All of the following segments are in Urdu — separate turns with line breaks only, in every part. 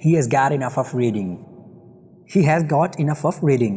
He has got enough of reading. He has got enough of reading.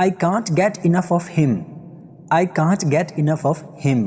I can't get enough of him. I can't get enough of him.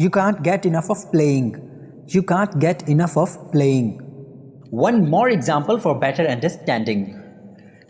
You can't get enough of playing. You can't get enough of playing.
One more example for better understanding.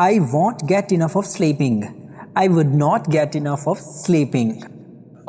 I won't get enough of sleeping. I would not get enough of sleeping.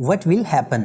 What will happen.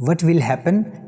What will happen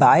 by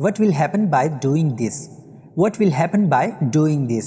What will happen by doing this. What will happen by doing this.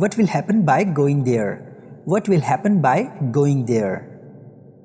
What will happen by going there. What will happen by going there.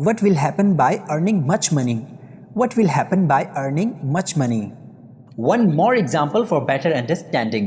What will happen by earning much money. What will happen by earning much money.
One more example for better understanding.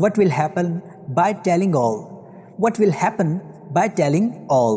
What will happen by telling all. What will happen by telling all.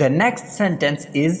The next sentence is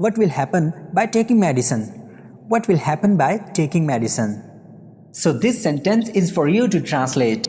What will happen by taking medicine. What will happen by taking medicine.
So this sentence is for you to translate.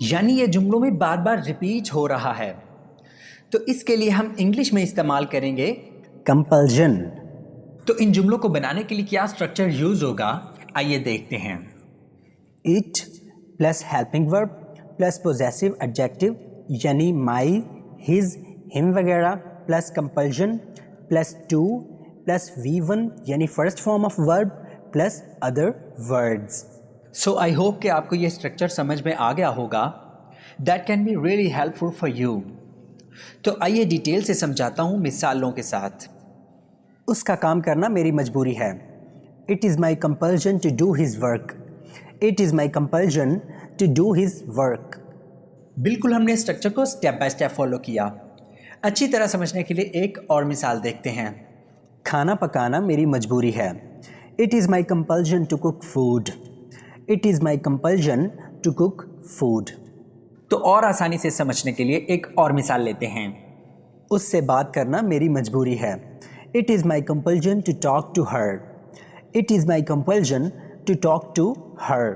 یعنی یہ جملوں میں بار بار ریپیٹ ہو رہا ہے. تو اس کے لیے ہم انگلش میں استعمال کریں گے
compulsion.
تو ان جملوں کو بنانے کے لیے کیا اسٹرکچر یوز ہوگا آئیے دیکھتے ہیں.
It plus helping verb plus possessive adjective یعنی my, his, him وغیرہ plus compulsion plus to plus V1 یعنی first form of verb plus other words.
So I hope کہ آپ کو یہ اسٹرکچر سمجھ میں آ گیا ہوگا. That can be really helpful for you. تو آئیے ڈیٹیل سے سمجھاتا ہوں مثالوں کے ساتھ.
اس کا کام کرنا میری مجبوری ہے. It is my compulsion to do his work. It is my compulsion to do his work.
بالکل ہم نے اسٹرکچر کو اسٹیپ بائی اسٹیپ فالو کیا. اچھی طرح سمجھنے کے لیے ایک اور مثال دیکھتے ہیں.
کھانا پکانا میری مجبوری ہے. It is my compulsion to cook food. It is my compulsion to cook food.
تو اور آسانی سے سمجھنے کے لیے ایک اور مثال لیتے ہیں.
اس سے بات کرنا میری مجبوری ہے. It is my compulsion to talk to her. It is my compulsion to talk to her.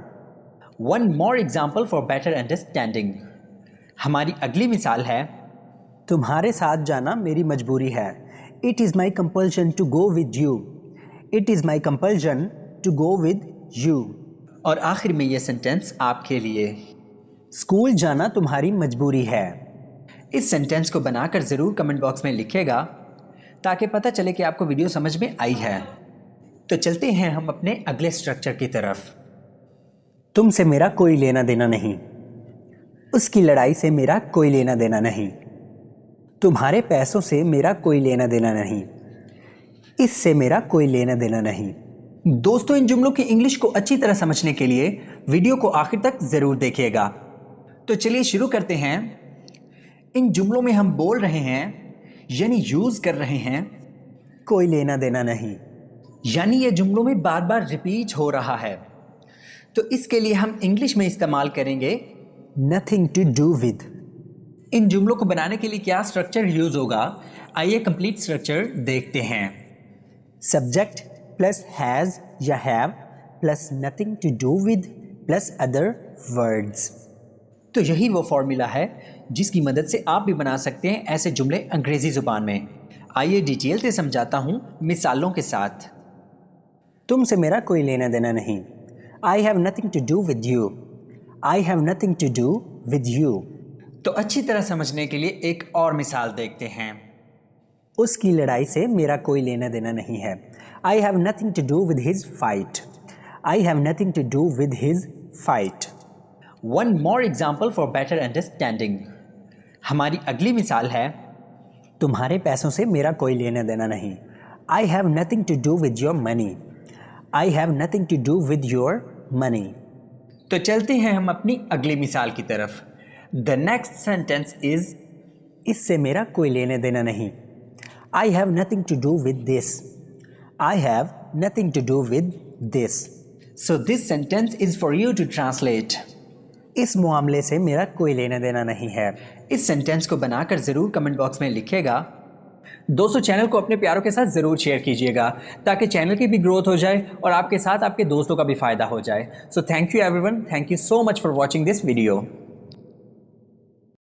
One more example for better understanding. ہماری اگلی مثال ہے
تمہارے ساتھ جانا میری مجبوری ہے. It is my compulsion to go with you. It is my compulsion to go with you.
اور آخر میں یہ سینٹینس آپ کے لیے.
اسکول جانا تمہاری مجبوری ہے.
اس سینٹینس کو بنا کر ضرور کمنٹ باکس میں لکھے گا تاکہ پتہ چلے کہ آپ کو ویڈیو سمجھ میں آئی ہے. تو چلتے ہیں ہم اپنے اگلے اسٹرکچر کی طرف.
تم سے میرا کوئی لینا دینا نہیں. اس کی لڑائی سے میرا کوئی لینا دینا نہیں. تمہارے پیسوں سے میرا کوئی لینا دینا نہیں. اس سے میرا کوئی لینا دینا نہیں.
دوستو ان جملوں کی انگلش کو اچھی طرح سمجھنے کے لیے ویڈیو کو آخر تک ضرور دیکھیے گا. تو چلیے شروع کرتے ہیں. ان جملوں میں ہم بول رہے ہیں یعنی یوز کر رہے ہیں
کوئی لینا دینا نہیں.
یعنی یہ جملوں میں بار بار ریپیٹ ہو رہا ہے. تو اس کے لیے ہم انگلش میں استعمال کریں گے
nothing to do with.
ان جملوں کو بنانے کے لیے کیا اسٹرکچر یوز ہوگا آئیے کمپلیٹ اسٹرکچر دیکھتے ہیں.
subject plus has یا have plus nothing to do with plus other words.
تو یہی وہ فارمولا ہے جس کی مدد سے آپ بھی بنا سکتے ہیں ایسے جملے انگریزی زبان میں. آئیے ڈیٹیل سے سمجھاتا ہوں مثالوں کے ساتھ.
تم سے میرا کوئی لینا دینا نہیں. I have nothing to do with you. I have nothing to do with you.
تو اچھی طرح سمجھنے کے لیے ایک اور مثال دیکھتے ہیں.
اس کی لڑائی سے میرا کوئی لینا دینا نہیں ہے. I have nothing to do with his fight. I have nothing to do with his fight.
One more example for better understanding. ہماری اگلی مثال ہے
تمہارے پیسوں سے میرا کوئی لینا دینا نہیں. I have nothing to do with your money. I have nothing to do with your money.
تو چلتے ہیں ہم اپنی اگلی مثال کی طرف. The next sentence is
اس سے میرا کوئی لینا دینا نہیں. I have nothing to do with this. I have nothing to do with this.
So this sentence is for you to translate.
اس معاملے سے میرا کوئی لینا دینا نہیں ہے.
اس سینٹینس کو بنا کر ضرور کمنٹ باکس میں لکھے گا. دوستو چینل کو اپنے پیاروں کے ساتھ ضرور شیئر کیجیے گا تاکہ چینل کی بھی گروتھ ہو جائے اور آپ کے ساتھ آپ کے دوستوں کا بھی فائدہ ہو جائے. So thank you every one. Thank you so much for watching this video.